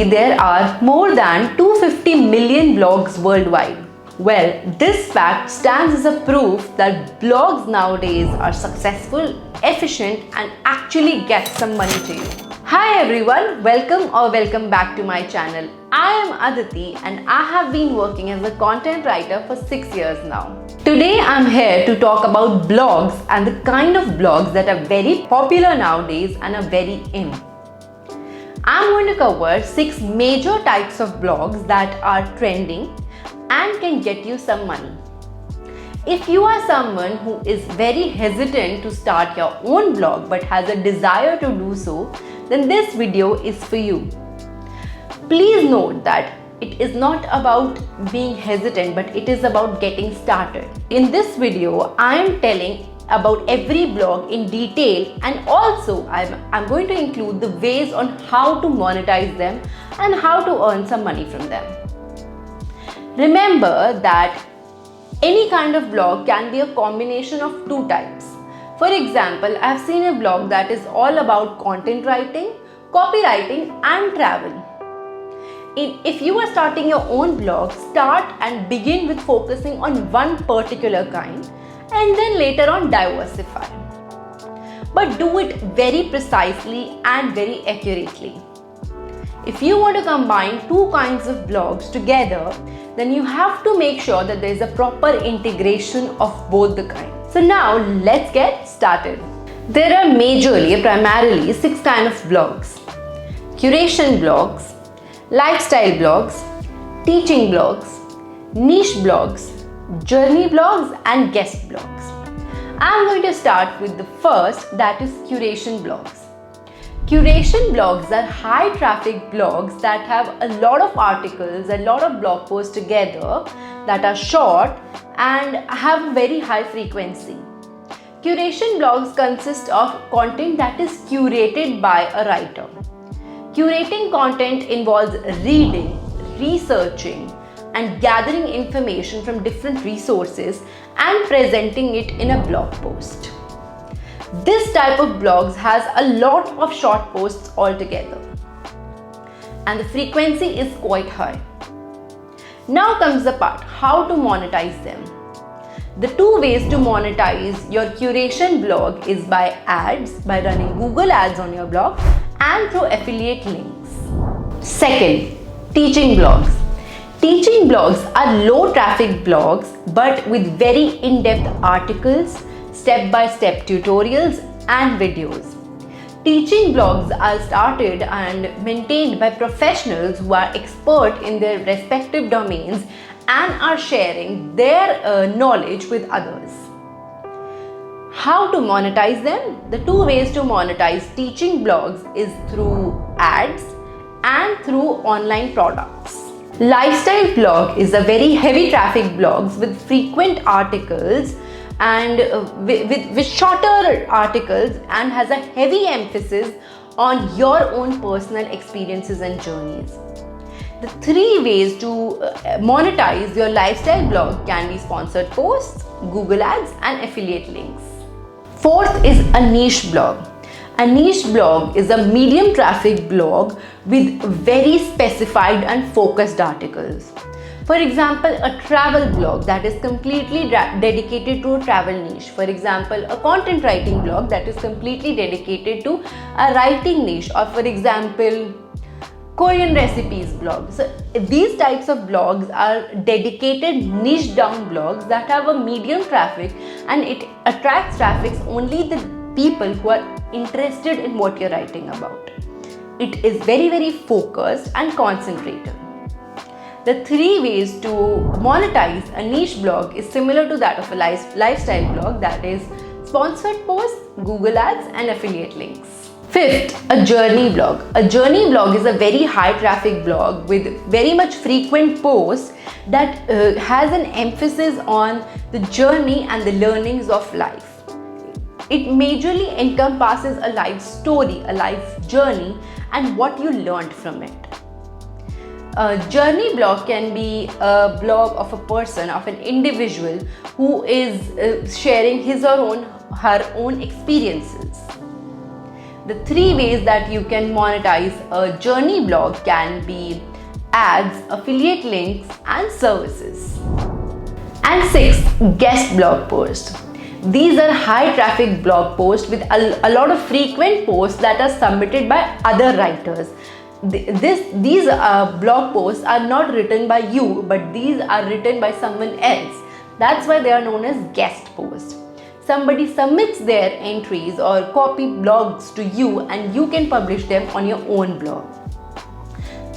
Globally, there are more than 250 million blogs worldwide. Well, this fact stands as a proof that blogs nowadays are successful, efficient, and actually get some money to you. Hi everyone, welcome back to my channel. I am Aditi and I have been working as a content writer for 6 years now. Today I'm here to talk about blogs and the kind of blogs that are very popular nowadays and are very in. I'm going to cover 6 major types of blogs that are trending and can get you some money. If you are someone who is very hesitant to start your own blog but has a desire to do so, then this video is for you. Please note that it is not about being hesitant, but it is about getting started. In this video, I am telling about every blog in detail, and also I'm going to include the ways on how to monetize them and how to earn some money from them. Remember that any kind of blog can be a combination of 2 types. For example, I've seen a blog that is all about content writing, copywriting, and travel. If you are starting your own blog, start and begin with focusing on one particular kind and then later on diversify. But do it very precisely and very accurately. If you want to combine 2 kinds of blogs together, then you have to make sure that there is a proper integration of both the kinds. So now let's get started. There are primarily 6 kinds of blogs: curation blogs, lifestyle blogs, teaching blogs, niche blogs, journey blogs, and guest blogs. I'm going to start with the first, that is curation blogs. Curation blogs are high traffic blogs that have a lot of articles, a lot of blog posts together that are short and have very high frequency. Curation blogs consist of content that is curated by a writer. Curating content involves reading, researching, and gathering information from different resources and presenting it in a blog post. This type of blogs has a lot of short posts altogether, and the frequency is quite high. Now comes the part how to monetize them. The 2 ways to monetize your curation blog is by ads, by running Google ads on your blog, and through affiliate links. Second, teaching blogs. Teaching blogs are low traffic blogs but with very in-depth articles, step-by-step tutorials and videos. Teaching blogs are started and maintained by professionals who are expert in their respective domains and are sharing their knowledge with others. How to monetize them? The 2 ways to monetize teaching blogs is through ads and through online products. Lifestyle blog is a very heavy traffic blogs with frequent articles and with shorter articles and has a heavy emphasis on your own personal experiences and journeys. The 3 ways to monetize your lifestyle blog can be sponsored posts, Google ads, and affiliate links. Fourth is a niche blog. A niche blog is a medium traffic blog with very specified and focused articles. For example, a travel blog that is completely dedicated to a travel niche. For example, a content writing blog that is completely dedicated to a writing niche, or for example, Korean recipes blog. So these types of blogs are dedicated niche down blogs that have a medium traffic, and it attracts traffic only the people who are interested in what you're writing about. It is very, very focused and concentrated. The 3 ways to monetize a niche blog is similar to that of a lifestyle blog, that is sponsored posts, Google ads, and affiliate links. Fifth, a journey blog. A journey blog is a very high traffic blog with very much frequent posts that has an emphasis on the journey and the learnings of life. It majorly encompasses a life story, a life journey, and what you learned from it. A journey blog can be a blog of a person, of an individual who is sharing his or her own experiences. The 3 ways that you can monetize a journey blog can be ads, affiliate links, and services. And 6, guest blog posts. These are high traffic blog posts with a lot of frequent posts that are submitted by other writers. These blog posts are not written by you, but these are written by someone else. That's why they are known as guest posts. Somebody submits their entries or copy blogs to you and you can publish them on your own blog.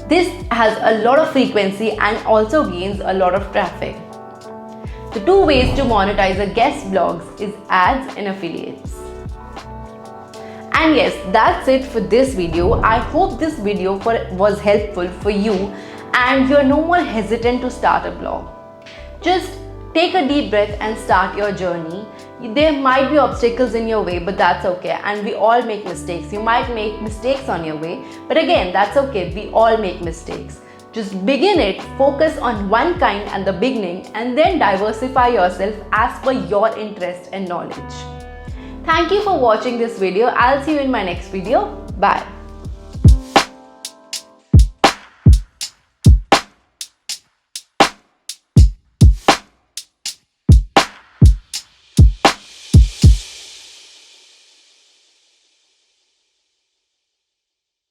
This has a lot of frequency and also gains a lot of traffic. The 2 ways to monetize a guest blogs is ads and affiliates. And yes, that's it for this video. I hope this video was helpful for you and you're no more hesitant to start a blog. Just take a deep breath and start your journey. There might be obstacles in your way, but that's okay. And we all make mistakes. You might make mistakes on your way, but again, that's okay. We all make mistakes. Just begin it, focus on one kind at the beginning, and then diversify yourself as per your interest and knowledge. Thank you for watching this video. I'll see you in my next video. Bye.